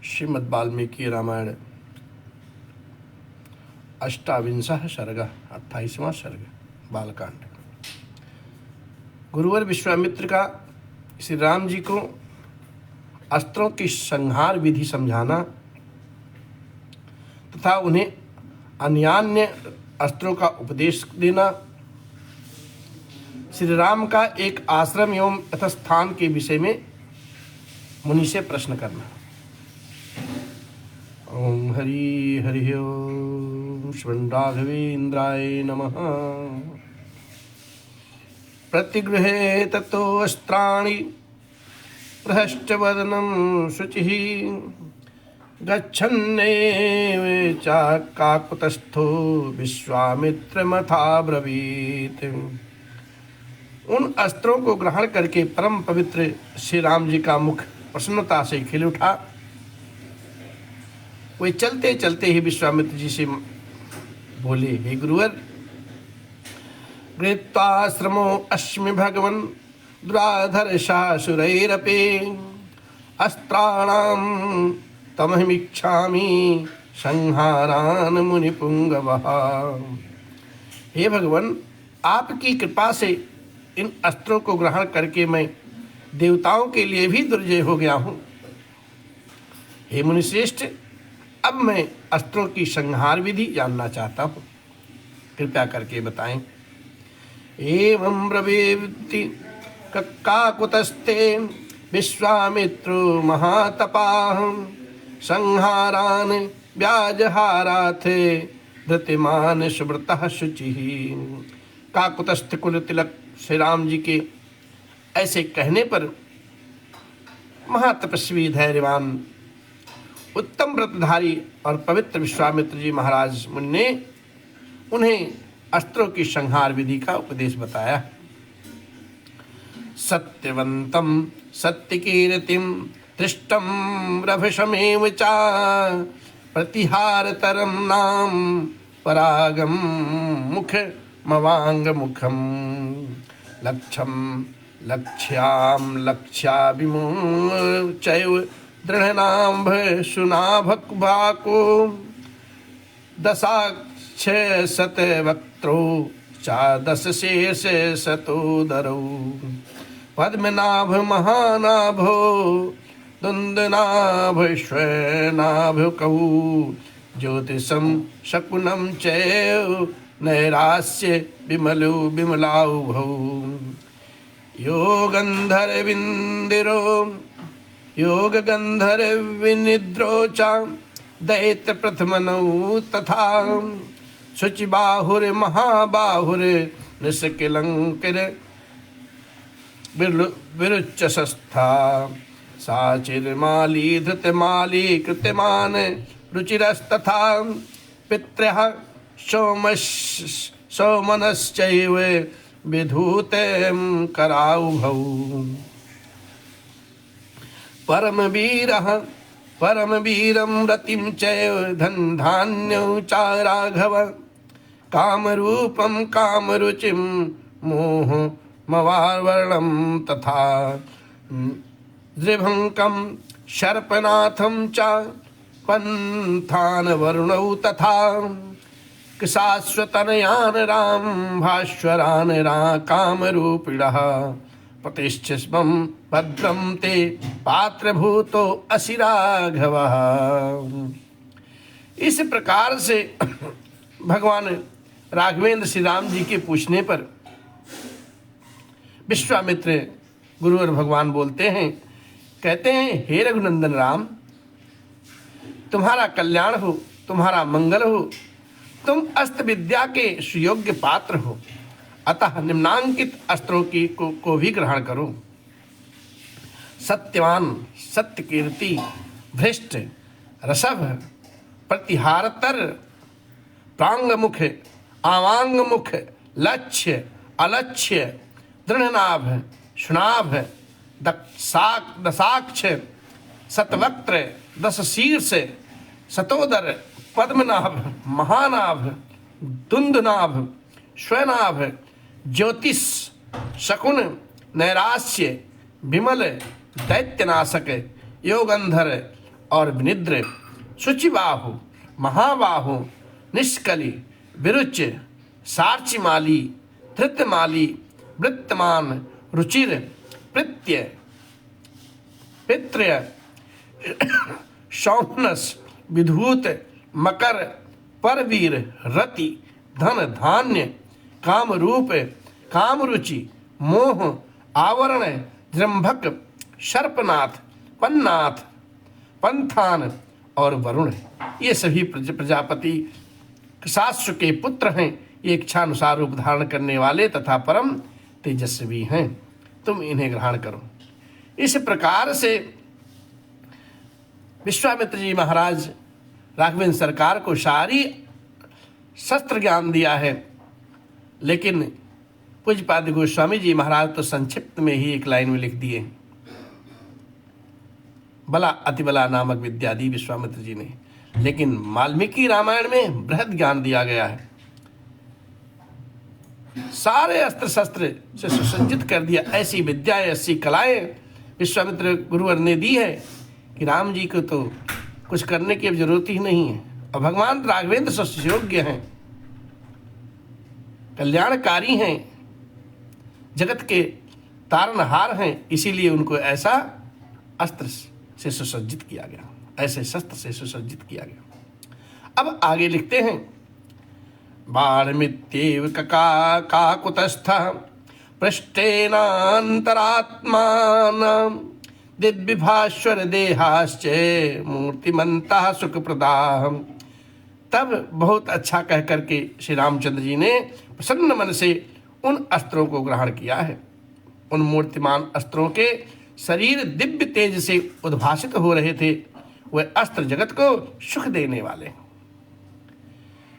श्रीमद् वाल्मीकि रामायण 28वां सर्ग 28वां सर्ग बालकांड। गुरुवर विश्वामित्र का श्री राम जी को अस्त्रों की संहार विधि समझाना तथा उन्हें अन्यान्य अस्त्रों का उपदेश देना, श्री राम का एक आश्रम एवं यथस्थान के विषय में मुनि से प्रश्न करना। ओम हरि हरि ओम श्री राघवेन्द्राय नमः। प्रतिगृहे ततो अस्त्राणि प्रहष्टवदनं शुचिः गच्छन्नेव च काकुतस्थो विश्वामित्रमथाब्रवीत्। उन अस्त्रों को ग्रहण करके परम पवित्र श्री राम जी का मुख प्रसन्नता से खिल उठा। वे चलते चलते ही विश्वामित्र जी से बोले, हे गुरुवर, गृहीत्वाश्रमो अस्मि भगवन् दुराधर्षासुरैरपि अस्त्राणां तमहमिच्छामि संहारान् मुनिपुंगवः। हे भगवान, आपकी कृपा से इन अस्त्रों को ग्रहण करके मैं देवताओं के लिए भी दुर्जय हो गया हूँ। हे मुनिश्रेष्ठ, अब मैं अस्त्रों की संहार विधि जानना चाहता हूँ, कृपया करके बताएं। एवं ब्रवीति काकुतस्ते विश्वामित्रो महातपाः संहारान् व्याजहाराथ धृतिमान सुव्रतः शुचिः। काकुतस्थ कुल तिलक श्री राम जी के ऐसे कहने पर महातपस्वी, धैर्यवान, उत्तम व्रतधारी और पवित्र विश्वामित्र जी महाराज मुनि ने उन्हें अस्त्रों की संहार विधि का उपदेश बताया। सत्यवंतम सत्यकीर्तिम दृष्टम रभसमेव च प्रतिहारतरम नाम परागम मुख मवांग मुखम लक्ष्यम लक्ष्याम लक्ष्याभिमुचैव दृढ़नाभ सुनाभको दशाक्ष शतवक्त्रो चादश शेष शतोदरौ पद्मनाभ महानाभो दुंदनाभ श्वेनाभकौ ज्योतिषं शकुनं चैव नैरास्य विमलो विमलाउभौ योगंधरविंदिरो योग गंधर्विनिद्रो च दैत्य प्रथमनौ तथा शुचिबाहुर महाबाहुर निष्किलंकिर विरुच्चसस्था साचिर्माली धृतमाली कृत्यमान रुचिरस्तथा पितृः सौमनश्चैव विधूतें कराउभौ परमवीरं रतिं चैव धन्धान्यौ च राघव कामरूपं कामरुचिं मोहमवावर्णं तथा दृभङ्कं शर्पनाथं च पन्थान् वरुणौ तथा शाश्वतनयान् राम भास्वरान् कामरूपिणः प्रतिष्ठिस्मं भद्रं ते पात्रभूतो असि राघवः। इस प्रकार से भगवान राघवेंद्र श्री राम जी के पूछने पर विश्वामित्र गुरुवर भगवान बोलते हैं, कहते हैं, हे रघुनंदन राम, तुम्हारा कल्याण हो, तुम्हारा मंगल हो, तुम अस्त्र विद्या के सुयोग्य पात्र हो, अतः निम्नांकित अस्त्रों की को भी ग्रहण करो। सत्यवान, सत्यकीर्ति, भ्रष्ट, रसभ, प्रतिहारतर, प्रांगमुख, आवांगमुख, लक्ष्य, अलक्ष्य, दृढ़नाभ, शुनाभ, दशाक्ष, शतवक्त्र, दश शीर्ष, शतोदर, पद्मनाभ, महानाभ, दुंदनाभ, स्वनाभ, ज्योतिष, शकुन, नैराश्य, विमल, दैत्यनाशक, योगंधर, और विनिद्र, शुचिबाहु, महाबाहु, निष्कलि, विरुच, सार्चिमाली, धृतमाली, वृत्तमान, रुचिर, प्रत्यय, पित्र्य, शौनस, विधूत, मकर, परवीर, रति, धन, धान्य, काम रूप, काम रुचि, मोह, आवरण, जृंभक, सर्पनाथ, पन्नाथ, पंथान और वरुण। ये सभी प्रजापति शास्त्र के पुत्र हैं। ये इच्छानुसार रूप धारण करने वाले तथा परम तेजस्वी हैं। तुम इन्हें ग्रहण करो। इस प्रकार से विश्वामित्र जी महाराज राघवेंद्र सरकार को सारी शस्त्र ज्ञान दिया है, लेकिन पूज्यपाद गोस्वामी जी महाराज तो संक्षिप्त में ही एक लाइन में लिख दिए। बला अतिबला नामक विद्या दी विश्वामित्र जी ने, लेकिन वाल्मीकि रामायण में बृहद ज्ञान दिया गया है। सारे अस्त्र शस्त्र से सुसज्जित कर दिया। ऐसी विद्याएं, ऐसी कलाएं विश्वामित्र गुरुवर ने दी है कि राम जी को तो कुछ करने की अब जरूरत ही नहीं है। और भगवान राघवेंद्र सुयोग्य हैं, कल्याणकारी हैं, जगत के तारनहार हैं, इसीलिए उनको ऐसा अस्त्र से सुसज्जित किया गया, ऐसे शस्त्र से सुसज्जित किया गया। अब आगे लिखते हैं, बाणमित्येव काकुतस्थ पृष्ठेनान्तरात्मानं दिव्यभास्वर देहाश्च मूर्तिमन्तः सुखप्रदाः। तब बहुत अच्छा कह करके श्री रामचंद्र जी ने प्रसन्न मन से उन अस्त्रों को ग्रहण किया है। उन मूर्तिमान अस्त्रों के शरीर दिव्य तेज से उद्भासित हो रहे थे। वे अस्त्र जगत को सुख देने वाले।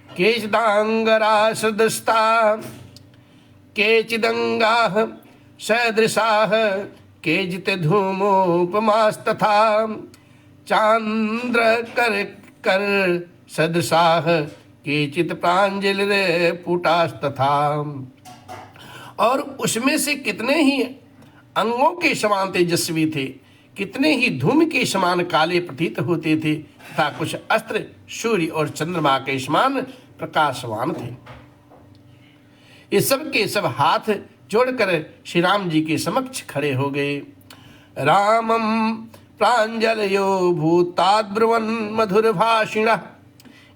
केचिदांगरा सदस्ता केचिदंगाः सदृशाः केचित् धूमोपमास्तथा चांद्र कर सदृशाः केचित् प्रांजलिपुटास्तथा। और उसमें से कितने ही अंगों के समान तेजस्वी थे, कितने ही धूम के समान काले प्रतीत होते थे, तथा कुछ अस्त्र सूर्य और चंद्रमा के समान प्रकाशवान थे। ये सब के सब हाथ जोड़कर श्री राम जी के समक्ष खड़े हो गए। रामम प्रांजलयो भूताद्ब्रुवन् मधुर भाषिणः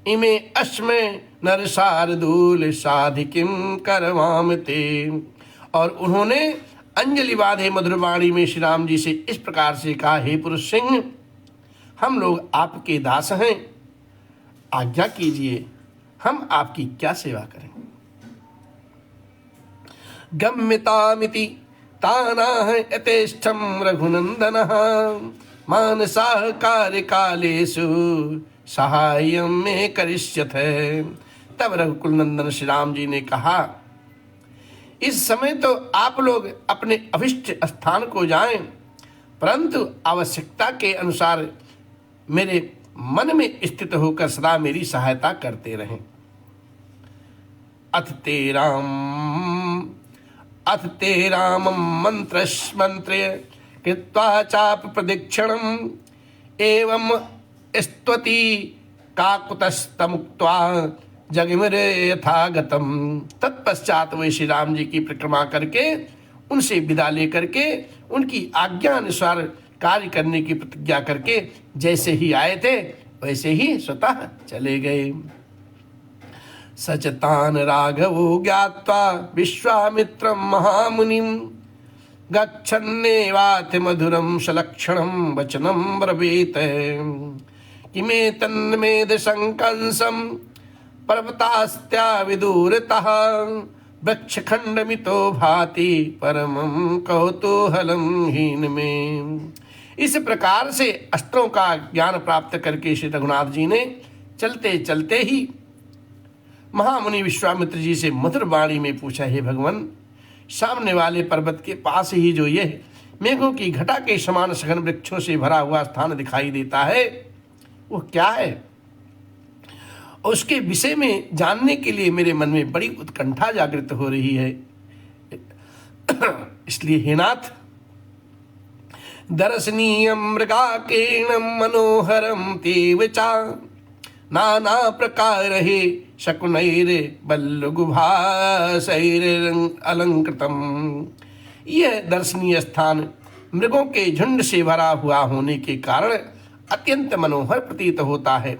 इमे अस्मे नरसार्दूल साधिकिम करवाम ते। और उन्होंने अंजलि बाधे मधुर वाणी में श्री राम जी से इस प्रकार से कहा, हे पुरुष सिंह, हम लोग आपके दास हैं, आज्ञा कीजिए, हम आपकी क्या सेवा करें। गम्यतामिति तानाह यथेष्टं रघुनंदनः मानसाः कार्यकालेषु सहायं में करिष्यथे। तब रघुकुल नंदन श्री राम जी ने कहा, इस समय तो आप लोग अपने अभिष्ट स्थान को जाएं, परंतु आवश्यकता के अनुसार मेरे मन में स्थित होकर सदा मेरी सहायता करते रहें। अथ ते राम मंत्र कृत्वा चाप प्रदक्षिणम् एवं स्तुति काकुतस्तमुक्त्वा जगमिरे यथागतम। तत्पश्चात वे श्री राम जी की परिक्रमा करके उनसे विदा लेकर के उनकी आज्ञा अनुसार कार्य करने की प्रतिज्ञा करके जैसे ही आए थे वैसे ही स्वतः चले गए। सचतान राघवो ज्ञात्वा विश्वामित्रं महामुनिं गच्छन्नेवाथ मधुरं सलक्षणं वचनं ब्रवीत किमे तन्मेद संकंसं पर्वतास्त्या विदूरतः वृक्षखंडमितो भाति परमं कौतूहलं हीन में। इस प्रकार से अस्त्रों का ज्ञान प्राप्त करके श्री रघुनाथ जी ने चलते चलते ही महामुनि विश्वामित्र जी से मधुर वाणी में पूछा, हे भगवान, सामने वाले पर्वत के पास ही जो ये मेघों की घटा के समान सघन वृक्षों से भरा हुआ स्थान दिखाई देता है, वो क्या है? उसके विषय में जानने के लिए मेरे मन में बड़ी उत्कंठा जागृत हो रही है। इसलिए हे नाथ, दर्शनीयं मृगाकेणं मनोहरं तेव चा नाना प्रकारैः शकुनैर्बल्लुगुभासैरलङ्कृतम्। यह दर्शनीय स्थान मृगों के झुंड से भरा हुआ होने के कारण अत्यंत मनोहर प्रतीत होता है।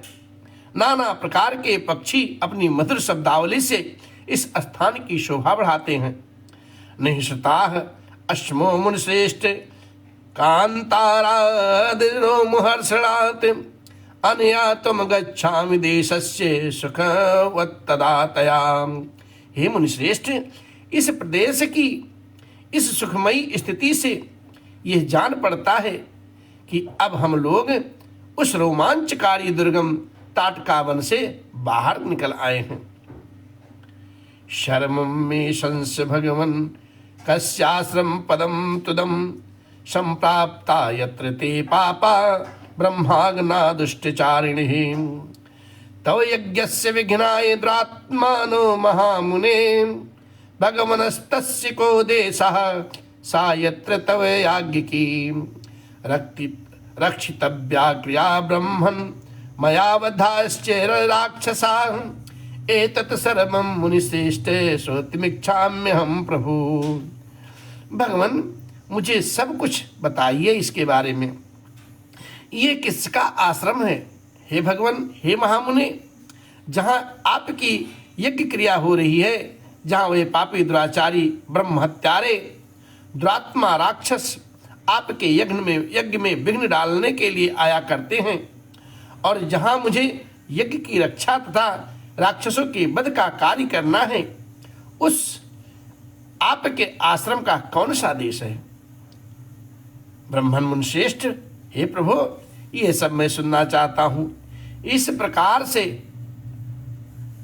नाना प्रकार के पक्षी अपनी मधुर शब्दावली से इस स्थान की शोभा बढ़ाते हैं। निःश्रुताः अश्मो मुनिश्रेष्ठ कांतारादिरो मुहर्षणात् अनया त्वं गच्छामि देशस्य सुखवत्तदातया। हे मुनिश्रेष्ठ, इस प्रदेश की इस सुखमयी स्थिति से यह जान पड़ता है कि अब हम लोग उस रोमांचकारी दुर्गम ताटकावन से बाहर निकल आए हैं। शर्मं मे शंस भगवन् कस्याश्रम पदम तुदम संप्राप्ता यत्र ते पापा ब्रह्माग्ना दुष्टचारिणिः तव यज्ञस्य विघ्नाय दुरात्मानो महामुने भगवनस्तस्य को देशः सा यत्र तव याज्ञिकी रक्षितव्या क्रिया ब्रह्मन् मया वधाश्च राक्षसाः एतत् सर्वं मुनिश्रेष्ठ श्रोतुमिच्छाम्यहं प्रभु। भगवान, मुझे सब कुछ बताइए इसके बारे में। ये किसका आश्रम है हे भगवान, हे महामुने, जहाँ आपकी यज्ञ क्रिया हो रही है, जहाँ वे पापी दुराचारी ब्रह्म हत्यारे दुरात्मा राक्षस आपके यज्ञ में विघ्न डालने के लिए आया करते हैं, और जहाँ मुझे यज्ञ की रक्षा तथा राक्षसों के वध का कार्य करना है, उस आपके आश्रम का कौन सा देश है? ब्रह्मन मुनिश्रेष्ठ, हे प्रभु, ये सब मैं सुनना चाहता हूँ। इस प्रकार से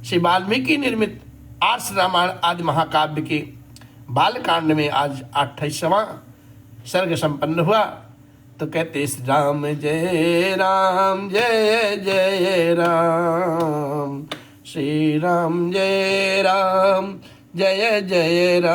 श्री वाल्मीकि निर्मित आर्ष रामायण आदि महाकाव्य के बालकांड में आज 28वां सर्ग संपन्न हुआ। तो कहते श्री राम जय राम जय जय राम, श्री राम जय जय राम।